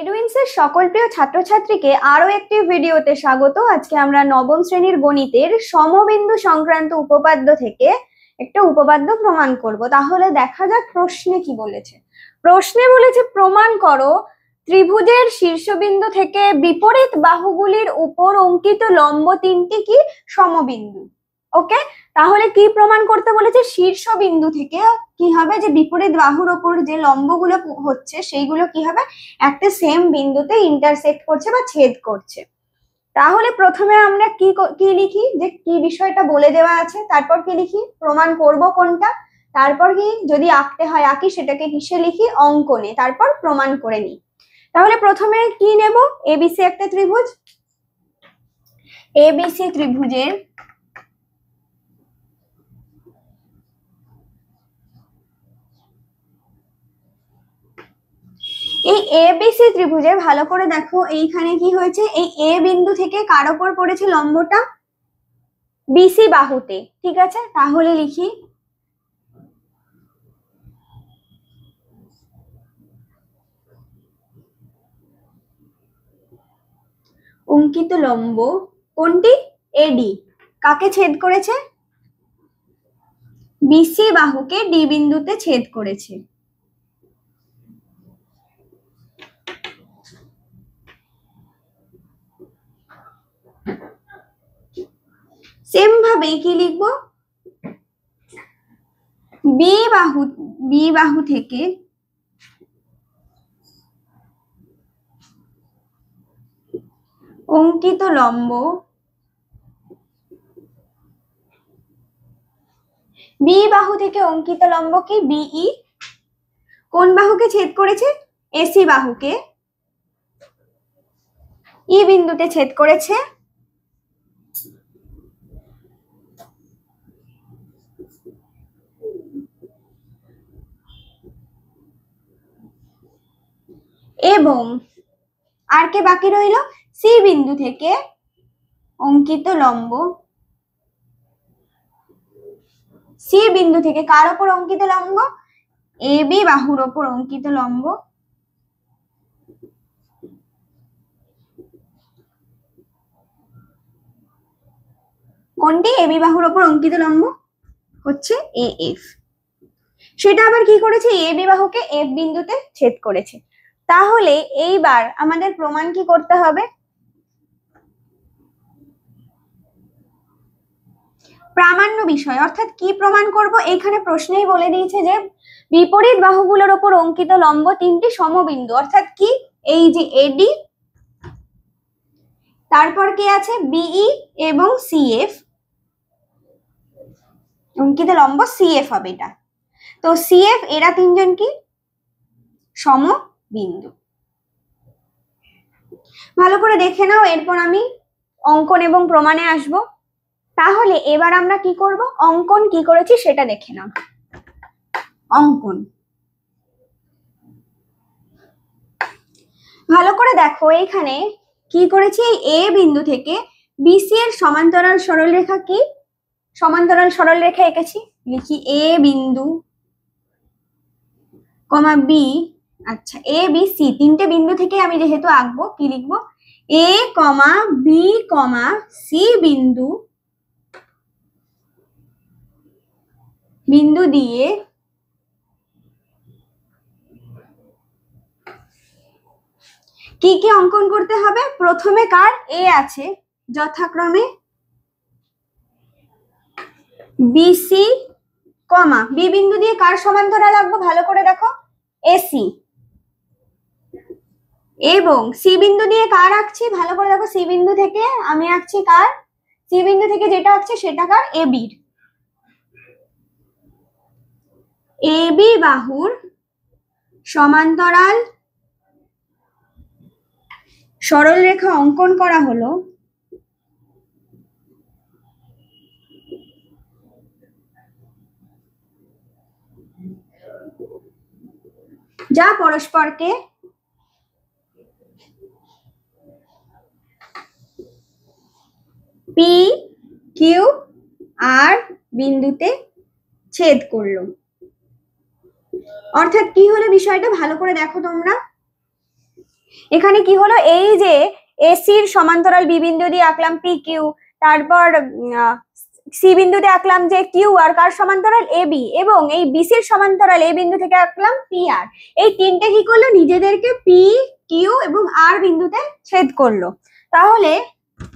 এডুইন্সের সকল প্রিয় ছাত্রছাত্রীকে আরো একটি ভিডিওতে স্বাগত। আজকে আমরা নবম শ্রেণীর গণিতের সমবিন্দু সংক্রান্ত উপপাদ্য থেকে একটা উপপাদ্য প্রমাণ করব। তাহলে দেখা যাক প্রশ্নে কি বলেছে। প্রশ্নে বলেছে প্রমাণ করো ত্রিভুজের শীর্ষবিন্দু থেকে বিপরীত বাহুগুলির উপর অঙ্কিত লম্ব তিনটি কি সমবিন্দু। ওকে, তাহলে কি প্রমাণ করতে বলেছে? শীর্ষবিন্দু থেকে কি হবে, যে বিপরীত বাহুর ওপর যে লম্বগুলো হচ্ছে সেইগুলো কি হবে, একটা সেম বিন্দুতে ইন্টারসেক্ট করছে বা ছেদ করছে। তাহলে প্রথমে আমরা কি লিখি, যে কি বিষয়টা বলে দেওয়া আছে, তারপর কি লিখি, প্রমাণ করব কোনটা, তারপর কি যদি আঁকতে হয় আঁকি, সেটাকে কিসে লিখি, অঙ্কনে, তারপর প্রমাণ করে নিই। তাহলে প্রথমে কি নেব, এবিসি একটা ত্রিভুজ, এবিসি ত্রিভুজের এই এবিসি ত্রিভুজে ভালো করে দেখো, এইখানে কি হয়েছে, এই এ বিন্দু থেকে কার ওপর পড়েছে লম্বটা, বিসি বাহুতে। ঠিক আছে, তাহলে লিখি অঙ্কিত লম্ব কোনটি, এডি, কাকে ছেদ করেছে, বিসি বাহুকে ডি বিন্দুতে ছেদ করেছে। সেম ভাবে কি লিখবো, বি বাহু থেকে অঙ্কিত লম্ব বি বাহু থেকে অঙ্কিত লম্ব কি, বিই, কোন বাহুকে ছেদ করেছে, এসি বাহুকে ই বিন্দুতে ছেদ করেছে। এবং আর কে বাকি রইল, সি বিন্দু থেকে অঙ্কিত লম্ব, সি বিন্দু থেকে কার ওপর অঙ্কিত লম্ব, এ বি বাহুর ওপর অঙ্কিত লম্ব। কোনটি, এ বি বাহুর ওপর অঙ্কিত লম্ব হচ্ছে এ এফ। সেটা আবার কি করেছে, এ বি বাহুকে এফ বিন্দুতে ছেদ করেছে। তাহলে এইবার আমাদের প্রমাণ কি করতে হবে, প্রামাণ্য বিষয়, অর্থাৎ কি প্রমাণ করব, এখানে প্রশ্নেই বলে দিয়েছে যে বিপরীত বাহুগুলোর ওপর অঙ্কিত লম্ব তিনটি সমবিন্দু, অর্থাৎ কি, এই যে এডি, তারপর কি আছে বিই এবং সিএফ, অঙ্কিত লম্ব সিএফ হবে এটা। তো সিএফ এরা তিনজন কি সমবিন্দু। ভালো করে দেখে নাও, এরপর আমি অঙ্কন এবং প্রমাণে আসব। তাহলে এবার আমরা কি করব, অঙ্কন কি করেছি সেটা দেখে নাও। অঙ্কন ভালো করে দেখো, এখানে কি করেছি, এ বিন্দু থেকে বিসি এর সমান্তরাল সরলরেখা কি, সমান্তরাল সরলরেখা এঁকেছি, লিখি এ বিন্দু কমা বি, আচ্ছা এ বি সি তিনটে বিন্দু থেকে আমি যেহেতু আঁকবো, কি লিখবো, এ কমা বি কমা সি বিন্দু দিয়ে কি কি অঙ্কন করতে হবে, প্রথমে কার এ আছে, যথাক্রমে বিসি কমা বি বিন্দু দিয়ে কার সমান্তরাল আঁকবো, ভালো করে দেখো, এসি, এবং সি বিন্দু দিয়ে কার আঁকছি, ভালো করে দেখো, সি বিন্দু থেকে আমি আঁকছি কার, সি বিন্দু থেকে যেটা আঁকছি সেটা কার, এ বির, এ বি বাহুর সমান্তরাল সরল রেখা অঙ্কন করা হলো। যা পরস্পরকে পি কিউ আর বিন্দুতে ছেদ করলো। অর্থাৎ কি হলো বিষয়টা, ভালো করে দেখো তোমরা, এখানে কি হলো, এই যে এসির সমান্তরাল বি বিন্দু দিয়ে আঁকলাম পি কিউ, তারপর সি বিন্দুতে আঁকলাম যে কিউ আর, কার সমান্তরাল এ বি, এবং এই বিসির সমান্তরাল এই বিন্দু থেকে আঁকলাম পি আর। এই তিনটে কি করলো, নিজেদেরকে পি কিউ এবং আর বিন্দুতে ছেদ করলো। তাহলে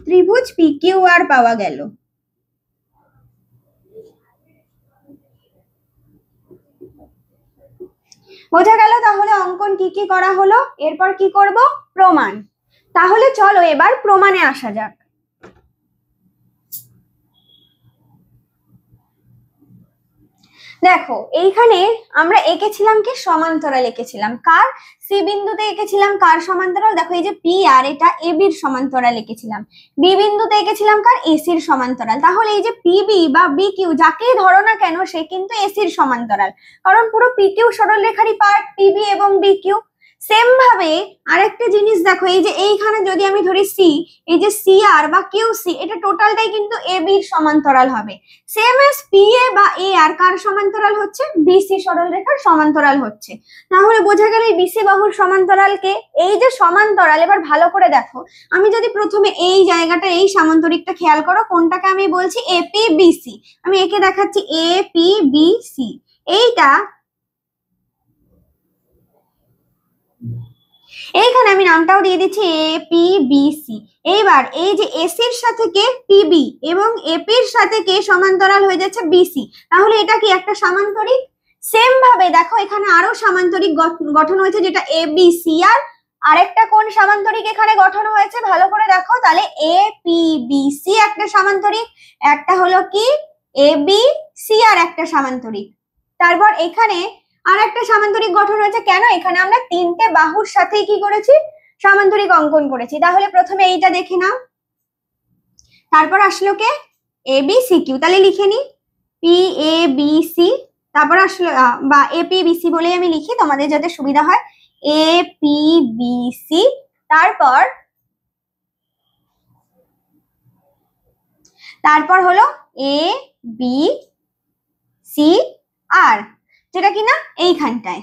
ত্রিভুজ পি কিউ আর পাওয়া গেল। বোঝা গেল তাহলে অঙ্কন কি কি করা হলো। এরপর কি করব, প্রমাণ। তাহলে চলো এবার প্রমাণে আসা যাক। দেখো এইখানে আমরা এঁকেছিলাম কি, সমান্তরাল এঁকেছিলাম। কার, সি বিন্দুতে এঁকেছিলাম কার সমান্তরাল, দেখো এই যে পি আর, এটা এ বির সমান্তরাল এঁকেছিলাম। বি বিন্দুতে এঁকেছিলাম কার, এসির সমান্তরাল। তাহলে এই যে পিবি বা বি কিউ যাকেই ধরো না কেন, সে কিন্তু এসির সমান্তরাল, কারণ পুরো পি কিউ সরলরেখারই পার্ট পিবি এবং বি কিউ। সেম ভাবে আরেকটা জিনিস দেখো, এই যে এইখানে যদি আমি ধরি সি, এই যে সি আর বা কিউ সি, এটা টোটালটাই কিন্তু এ বির সমান্তরাল হবে। সেম এস পি এ বা এ আর কার সমান্তরাল হচ্ছে, বিসি সরলরেখার সমান্তরাল হচ্ছে। তাহলে বোঝা গেল এই বিসি বাহুর সমান্তরালকে। এই যে সমান্তরাল, এবার ভালো করে দেখো, আমি যদি প্রথমে এই জায়গাটা, এই সামান্তরিকটা খেয়াল করো, কোনটাকে আমি বলছি এপি বিসি। আমি একে দেখাচ্ছি এপি বিসি। এইটা এইখানে আমি নামটাও দিয়ে দিচ্ছি এপিবিসি। এইবার এই যে এসির সাথে কে, পিবি, এবং এপির সাথে কে সমান্তরাল হয়ে যাচ্ছে বিসি। তাহলে এটা কি একটা সামান্তরিক। সেম ভাবে দেখো এখানে আরো সামান্তরিক গঠন হয়েছে, যেটা এবিসি আর। আরেকটা কোন সামান্তরিক এখানে গঠন হয়েছে ভালো করে দেখো, তাহলে এপিবিসি একটা সামান্তরিক, একটা হলো কি এবিসি আর একটা সামান্তরিক। তারপর এখানে আর একটা সামান্তরিক গঠন হয়েছে। কেন, এখানে আমরা তিনটে বাহুর সাথেই কি করেছি, সামান্তরিক অঙ্কন করেছি। তাহলে প্রথমে এইটা দেখে নাও, তারপর আসলো কে, এ বি সি কিউ। তাহলে লিখে নি পি এ বি সি, তারপর আসলো বা এ পি বি সি বলে আমি লিখি তোমাদের যাতে সুবিধা হয়, এ পি বি সি। তারপর হলো এ বি সি আর, যেটা কিনা এইখানটায়।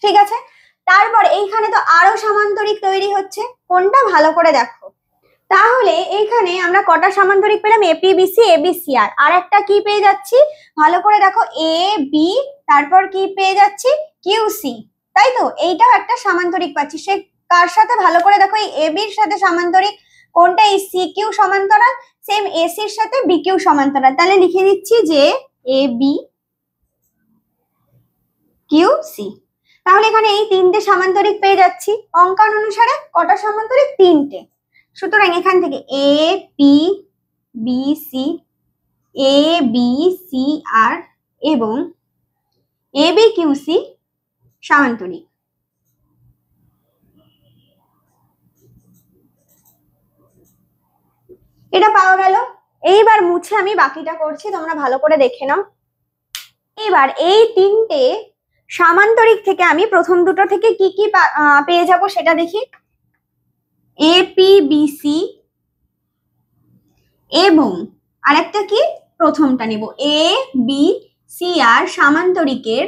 ঠিক আছে, তারপর এইখানে তো আরো সামান্তরিক তৈরি হচ্ছে। কোনটা ভালো করে দেখো, তাহলে এইখানে আমরা কটা সামান্তরিক পেলাম, এপিবিসি এবিসি আর, আর একটা কি পেয়ে যাচ্ছি ভালো করে দেখো, এ বি, তারপর কি পেয়ে যাচ্ছি কিউসি। তাই তো, এইটাও একটা সামান্তরিক পাচ্ছি। সে কার সাথে ভালো করে দেখো, এই এ বির সাথে সামান্তরিক। কোনটা, এই সি কিউ সমান্তরাল, সেম এসির সাথে বি কিউ সমান্তরাল। তাহলে লিখে দিচ্ছি যে এ বি কিউ সি। তাহলে এখানে এই তিনটে সামান্তরিক পেয়ে যাচ্ছি। অঙ্কন অনুসারে কটা সামান্তরিক, তিনটে। সুতরাং এখান থেকে A P B C, A B C আর এবং এ বি কিউ সি সামান্তরিক। এটা পাওয়া গেল। এইবার মুছে আমি বাকিটা করছি, তোমরা ভালো করে দেখে নাও। এবার এই তিনটে সামান্তরিক থেকে আমি প্রথম দুটো থেকে কি কি পেয়ে যাব সেটা দেখি। এপিবিসি এবং আরেকটা কি, প্রথমটা নিব এ বি সি আর সামান্তরিকের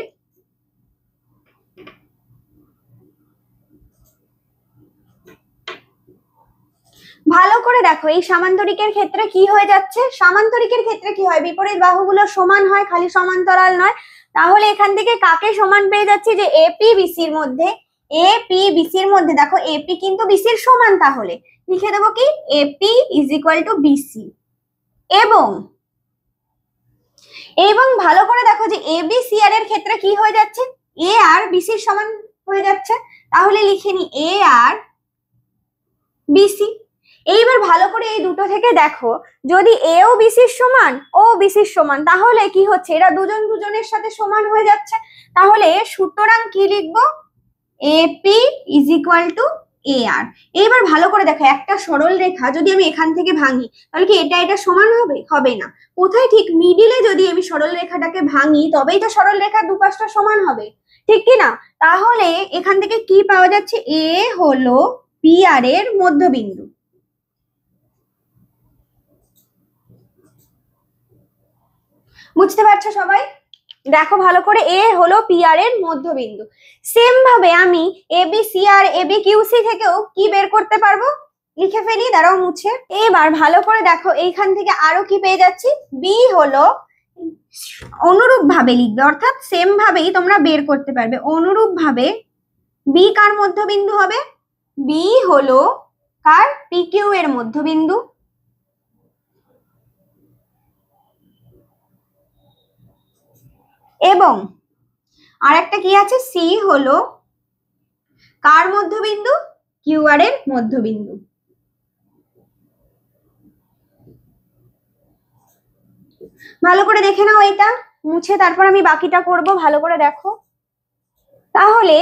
ভালো করে দেখো, এই সামান্তরিকের ক্ষেত্রে কি হয়ে যাচ্ছে, সামান্তরিকের ক্ষেত্রে কি হয়, বিপরীত বাহুগুলো সমান হয়, খালি সমান্তরাল নয়। তাহলে এখান থেকে কাকে সমান পেয়ে যাচ্ছি, যে এপি বিসির মধ্যে, এপি বিসির মধ্যে দেখো এপি কিন্তু বিসির সমান। তাহলে লিখে দেবো কি, AP is equal to BC. এবং এবং ভালো করে দেখো যে এ বি সি আর এর ক্ষেত্রে কি হয়ে যাচ্ছে, এ আর বিসির সমান হয়ে যাচ্ছে। তাহলে লিখে নি এ আর বিসি। এইবার ভালো করে এই দুটো থেকে দেখো, যদি এ ও বিসির সমান ও বিসির সমান, তাহলে কি হচ্ছে, এরা দুজন দুজনের সাথে সমান হয়ে যাচ্ছে। তাহলে সুতরাং কি লিখবো, এপি ইজ ইকুয়াল টু এ আর। এইবার ভালো করে দেখো, একটা সরল রেখা যদি আমি এখান থেকে ভাঙি, তাহলে কি এটা এটা সমান হবে, হবে না। কোথায়, ঠিক মিডিলে যদি আমি সরল রেখাটাকে ভাঙি, তবেই তো সরল রেখার দুপাশটা সমান হবে, ঠিক কি না। তাহলে এখান থেকে কি পাওয়া যাচ্ছে, এ হলো পি আর এর মধ্যবিন্দু। বুঝতে পারছো সবাই। দেখো ভালো করে, এ হলো পি আর এর মধ্যবিন্দু। সেম ভাবে আমি এ বি সি আর এ বি কিউ সি থেকেও কি বের করতে পারবো, লিখে ফেলি, দাঁড়াও মুছে। এবার ভালো করে দেখো, এইখান থেকে আরো কি পেয়ে যাচ্ছি, বি হলো, অনুরূপ ভাবে লিখবে, অর্থাৎ সেম ভাবেই তোমরা বের করতে পারবে। অনুরূপ ভাবে বি কার মধ্যবিন্দু হবে, বি হলো কার, পি কিউ এর মধ্যবিন্দু। এবং আর একটা কি আছে, সি হলো কার মধ্যবিন্দু, কিউ আর এর মধ্যবিন্দু। ভালো করে দেখে নাও, এটা মুছে তারপর আমি বাকিটা করব, ভালো করে দেখো। তাহলে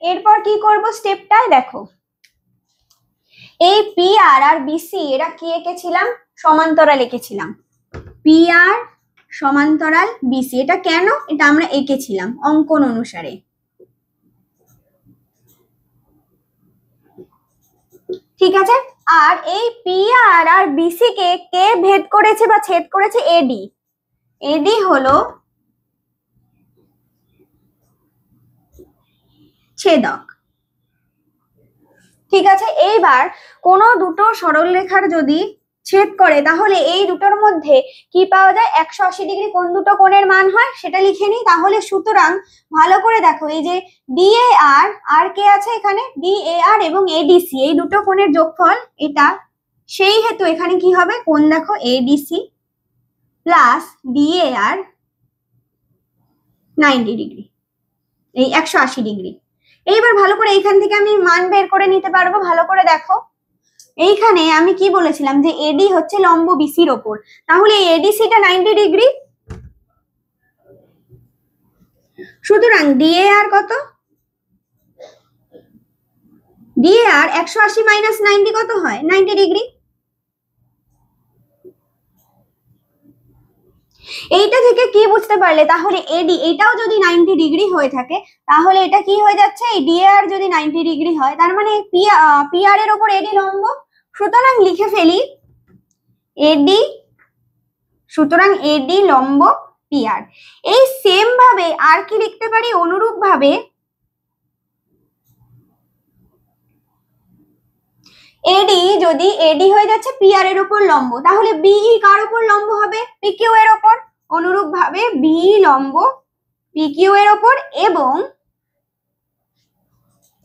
এরপর কি করব স্টেপটায় দেখো, এই পি আর আর বিসি এরা কি এঁকেছিলাম, সমান্তরাল এঁকেছিলাম, পি আর সমান্তরাল বিসি। এটা কেন, এটা আমরা এঁকেছিলাম অঙ্কন অনুসারে। ঠিক আছে, আর এই পি আর আর বিসি কে কে ভেদ করেছে বা ছেদ করেছে, এডি। এডি হলো ছেদক। ঠিক আছে, এইবার কোন দুটো সরলরেখার যদি ছেদ করে, তাহলে এই দুটোর মধ্যে কি পাওয়া যায়, 180 ডিগ্রি কোন দুটো কোণের মান হয় সেটা লিখে নিই। তাহলে সুতরাং ভালো করে দেখো, এই যে ডি এ আর, আর কে আছে এখানে, ডি এ আর এবং এডিসি, এই দুটো কোণের যোগফল এটা, সেই হেতু এখানে কি হবে, কোণ দেখো এডিসি প্লাস ডি এ আর 90 ডিগ্রি, এই 180 ডিগ্রি। এইবার ভালো করে এইখান থেকে আমি মান বের করে নিতে পারবো। ভালো করে দেখো, এইখানে আমি কি বলেছিলাম যে এডি হচ্ছে লম্ব বিসির ওপর, তাহলে এডিসিটা 90 ডিগ্রি, সুতরাং ডিএ আর কত, ডিএ আর 180 মাইনাস 90 কত হয়, 90 ডিগ্রি। এইটা থেকে কি বুঝতে পারলে, তাহলে এডি এটাও যদি 90 ডিগ্রি হয়ে থাকে, তাহলে এটা কি হয়ে যাচ্ছে, এই ডিএ আর যদি 90 ডিগ্রি হয়, তার মানে পি আর এর ওপর এডি লম্ব। সুতরাং লিখে ফেলি এডি, সুতরাং এডি লম্ব পি আর। এই সেম ভাবে আর কি লিখতে পারি, অনুরূপ ভাবে এডি যদি এডি হয়ে যাচ্ছে পি আর এর উপর লম্ব, তাহলে বিই কার উপর লম্ব হবে, পি কিউ এর উপর। অনুরূপ ভাবে বিই লম্ব পি কিউ এর উপর, এবং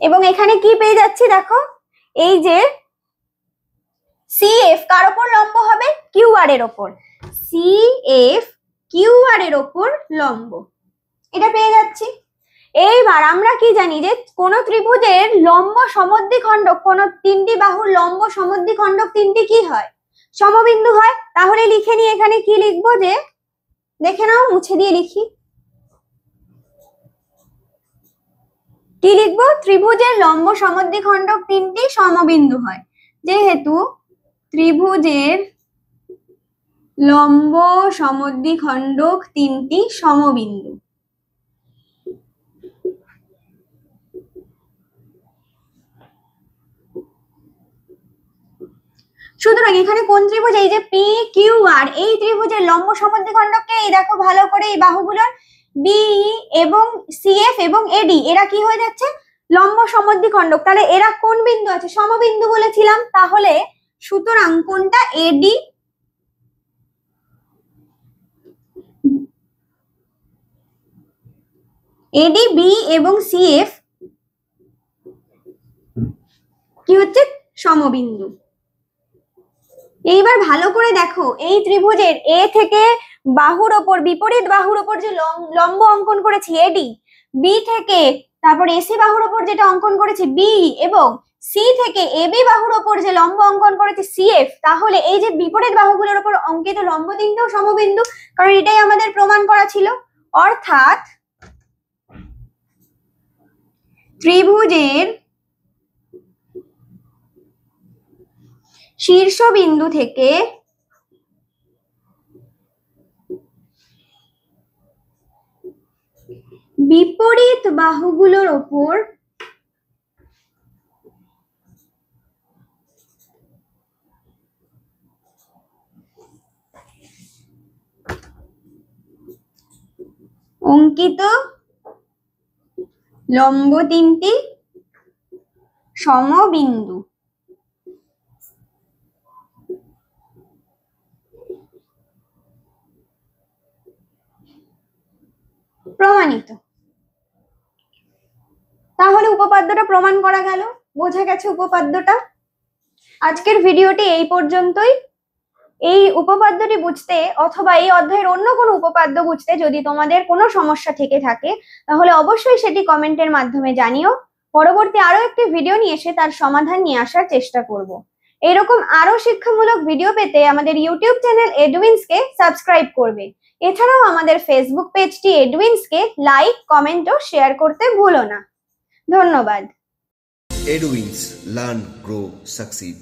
এবং এখানে কি পেয়ে যাচ্ছি দেখো, এই যে সিএফ কার উপর লম্ব হবে, কিউ আর এর উপর, সিএফ কিউ আর এর উপর লম্ব, এটা পেয়ে যাচ্ছি। এইবার আমরা কি জানি যে কোন ত্রিভুজের লম্ব সমদ্বিখণ্ডক, কোন তিনটি বাহুর লম্ব সমদ্বিখণ্ডক তিনটি কি হয়, সমবিন্দু হয়। তাহলে লিখে নি, এখানে কি লিখবো, যে দেখে নাও, মুছে দিয়ে লিখি, কি লিখবো, ত্রিভুজের লম্ব সমদ্বিখণ্ডক তিনটি সমবিন্দু হয়, যেহেতু ত্রিভুজের লম্ব সমদ্বিখণ্ডক তিনটি সমবিন্দু। সুতরাং এখানে কোন ত্রিভুজ, এই যে পি কিউ আর, এই ত্রিভুজের লম্ব সমদ্বিখণ্ডককে এই দেখো ভালো করে, এই বাহুগুলোর বি এবং সিএফ এবং এডি এরা কি হয়ে যাচ্ছে, লম্ব সমদ্বিখণ্ডক। তাহলে এরা কোন বিন্দু আছে, সমবিন্দু বলেছিলাম, তাহলে সুতরাং কোনটা, এডি এডি বি এবং সিএফ কি হচ্ছে, সমবিন্দু। এইবার ভালো করে দেখো, এই ত্রিভুজের এ থেকে বাহুর ওপর, বিপরীত বাহুর ওপর যে লম্ব অঙ্কন করেছি এডি, বি থেকে তারপর এসি বাহুর ওপর যেটা অঙ্কন করেছি বি, এবং সি থেকে এবি বাহুর ওপর যে লম্ব অঙ্কন করেছি সিএফ, তাহলে এই যে বিপরীত বাহুগুলোর ওপর অঙ্কিত লম্ব তিনটেও সমবিন্দু, কারণ এটাই আমাদের প্রমাণ করা ছিল। অর্থাৎ ত্রিভুজের শীর্ষবিন্দু থেকে বিপরীত বাহুগুলোর ওপর অঙ্কিত লম্ব তিনটি সমবিন্দু। প্রমাণিত। তাহলে উপপাদ্যটা প্রমাণ করা গেল, বোঝা গেছে উপপাদ্যটা। আজকের ভিডিওটি এই পর্যন্তই। এই উপপাদ্যটি বুঝতে অথবা এই অধ্যায়ের অন্য কোনো উপপাদ্য বুঝতে যদি তোমাদের কোনো সমস্যা থেকে থাকে তাহলে অবশ্যই সেটি কমেন্টের মাধ্যমে জানিও। পরবর্তী আরো একটি ভিডিও নিয়ে এসে তার সমাধান নিয়ে আসার চেষ্টা করব। এরকম আরো শিক্ষামূলক ভিডিও পেতে আমাদের ইউটিউব চ্যানেল এডুইন্সকে সাবস্ক্রাইব করবে। এছাড়াও আমাদের ফেসবুক পেজটি এডুইন্সকে লাইক, কমেন্ট ও শেয়ার করতে ভুলো না। ধন্যবাদ। Edwins, learn, grow, succeed.